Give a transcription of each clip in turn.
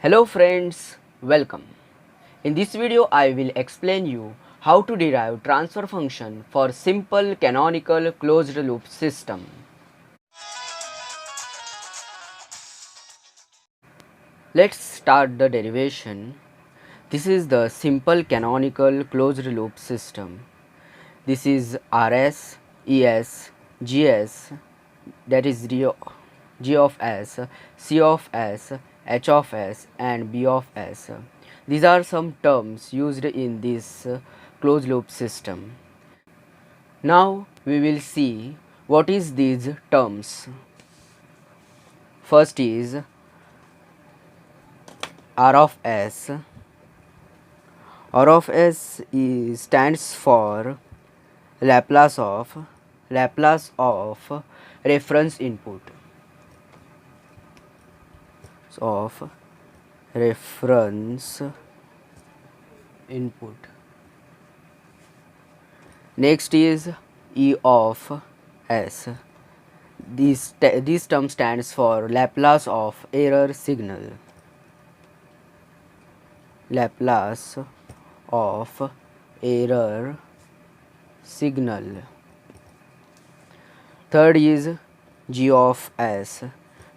Hello friends, welcome. In this video I will explain you how to derive transfer function for simple canonical closed loop system. Let's start the derivation. This is the simple canonical closed loop system. This is RS, ES, GS, that is G of S, C of S, H of S and B of S. These are some terms used in this closed loop system. Now we will see what is these terms. First is R of S. R of S stands for Laplace of reference input of reference input. Next is E of S. This term stands for Laplace of error signal. Laplace of error signal. Third is G of S.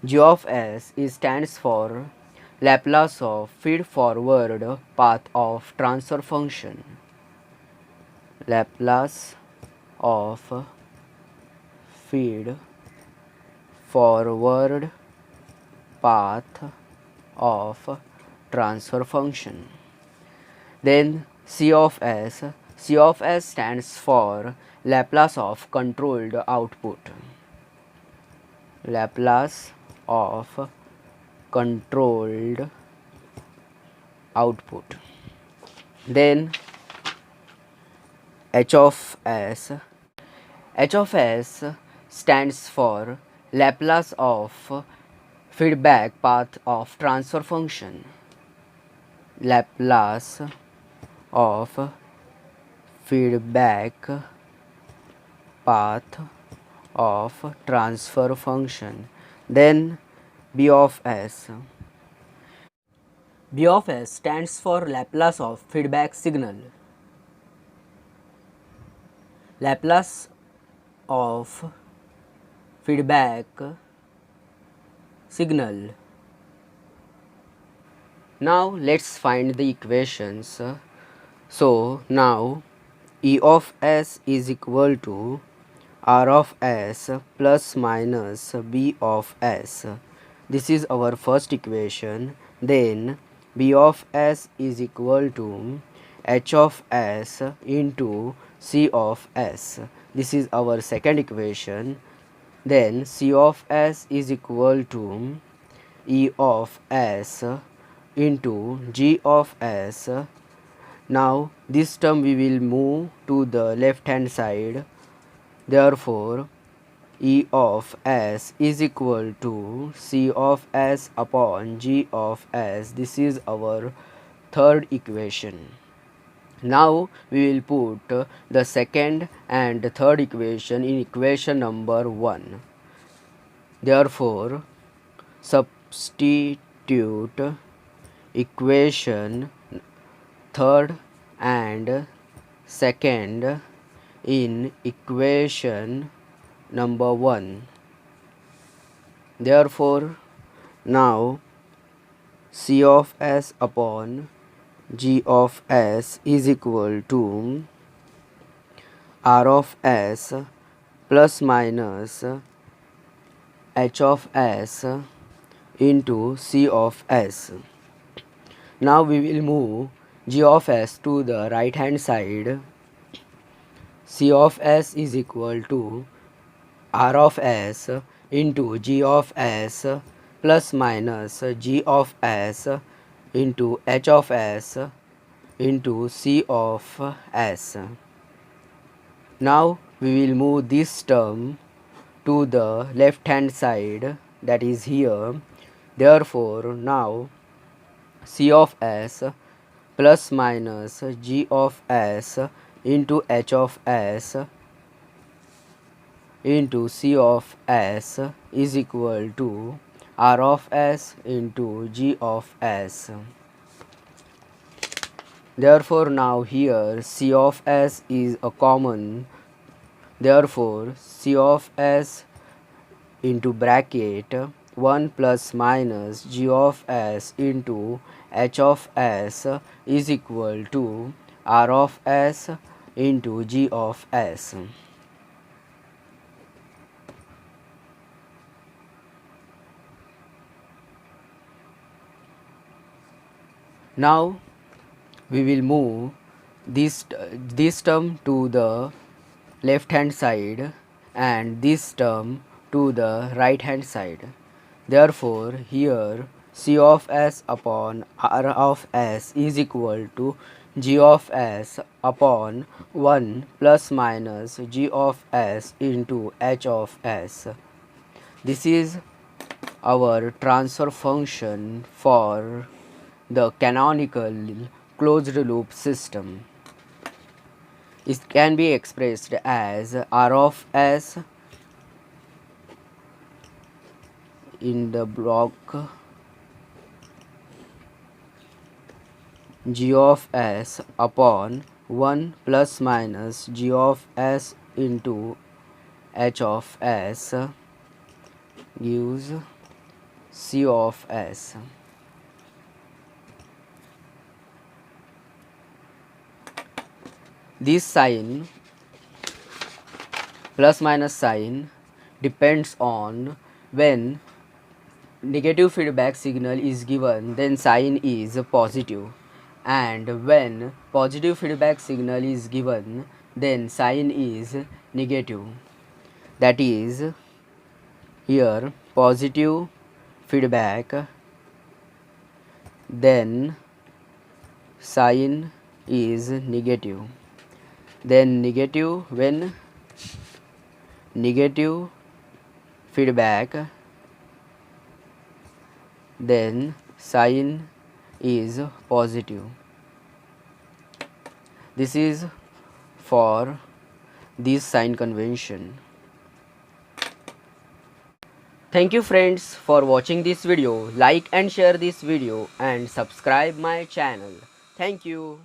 G of S stands for Laplace of feed forward path of transfer function. Laplace of feed forward path of transfer function. Then C of S. C of S stands for Laplace of controlled output. Laplace of controlled output. Then H of S. H of S stands for Laplace of feedback path of transfer function. Laplace of feedback path of transfer function. Then B of S. B of S stands for Laplace of feedback signal. Laplace of feedback signal. Now let's find the equations. So now E of S is equal to R of S plus minus B of S. This is our first equation. Then B of S is equal to H of S into C of S. This is our second equation. Then C of S is equal to E of S into G of S. Now this term we will move to the left hand side. Therefore E of S is equal to C of S upon G of S. This is our third equation. Now we will put the second and third equation in equation number 1. Therefore substitute equation third and second in equation number 1. Therefore now C of S upon G of S is equal to R of S plus minus H of S into C of S. Now we will move G of S to the right hand side. C of S is equal to R of S into G of S plus minus G of S into H of S into C of S. Now we will move this term to the left hand side, that is here. Therefore now C of S plus minus G of S into H of S into C of S is equal to R of S into G of S. Therefore now here C of S is a common. Therefore C of S into bracket 1 plus minus G of S into H of S is equal to R of S into G of S. Now we will move this term to the left hand side and this term to the right hand side. Therefore here C of S upon R of S is equal to G of S upon 1 plus minus G of S into H of S. This is our transfer function for the canonical closed loop system. It can be expressed as R of S in the block G of S upon 1 plus minus G of S into H of S gives C of S. This sign, plus minus sign, depends on when negative feedback signal is given, then sign is positive, and when positive feedback signal is given, then sign is negative. That is, here positive feedback, then sign is negative. Then negative, when negative feedback, then sign is positive. This is for this sign convention. Thank you friends for watching this video. Like and share this video and subscribe my channel. Thank you.